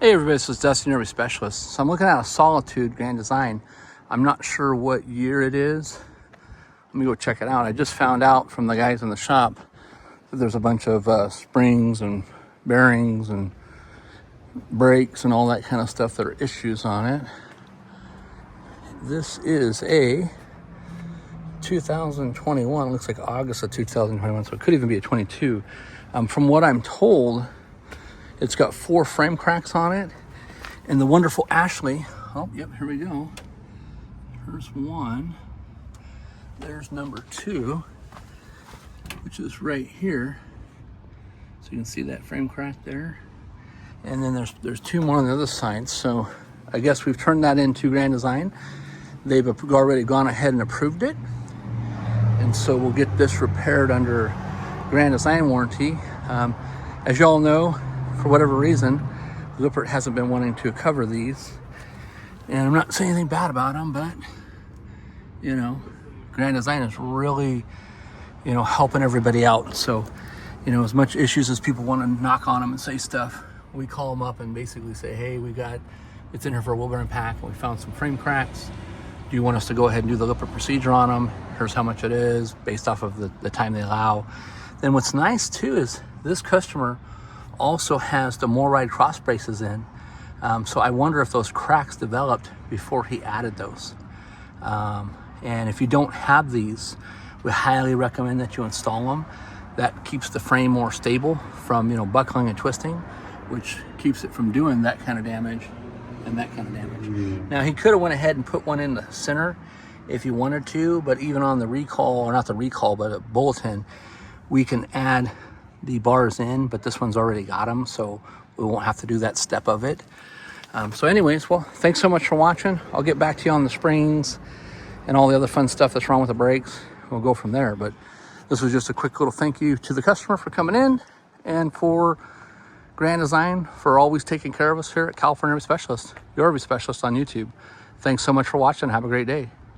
Hey everybody, this is Dustin, your specialist. So I'm looking at a Solitude Grand Design. I'm not sure what year it is. Let me go check it out. I just found out from the guys in the shop that there's a bunch of springs and bearings and brakes and all that kind of stuff that are issues on it. This is a 2021, looks like August of 2021, so it could even be a 22. From what I'm told, it's got 4 frame cracks on it, and the wonderful Ashley, oh, yep, here we go. Here's one. There's number 2, which is right here. So you can see that frame crack there. And then there's 2 more on the other side. So I guess we've turned that into Grand Design. They've already gone ahead and approved it. And so we'll get this repaired under Grand Design warranty. As y'all know, for whatever reason, Lippert hasn't been wanting to cover these. And I'm not saying anything bad about them, but, you know, Grand Design is really, you know, helping everybody out. So, you know, as much issues as people want to knock on them and say stuff, we call them up and basically say, hey, it's in here for a wheel bearing pack, and we found some frame cracks. Do you want us to go ahead and do the Lippert procedure on them? Here's how much it is based off of the time they allow. Then what's nice too is this customer also has the MORryde cross braces in. So I wonder if those cracks developed before he added those. And if you don't have these, we highly recommend that you install them. That keeps the frame more stable from, you know, buckling and twisting, which keeps it from doing that kind of damage and that kind of damage. Now, he could have went ahead and put one in the center if he wanted to, but even on the recall, or not the recall, but a bulletin, we can add the bars in, but this one's already got them, so we won't have to do that step of it. So anyways, well, thanks so much for watching. I'll get back to you on the springs and all the other fun stuff that's wrong with the brakes. We'll go from there, but this was just a quick little thank you to the customer for coming in, and for Grand Design for always taking care of us here at California RV Specialist, your RV Specialist on YouTube. Thanks so much for watching. Have a great day.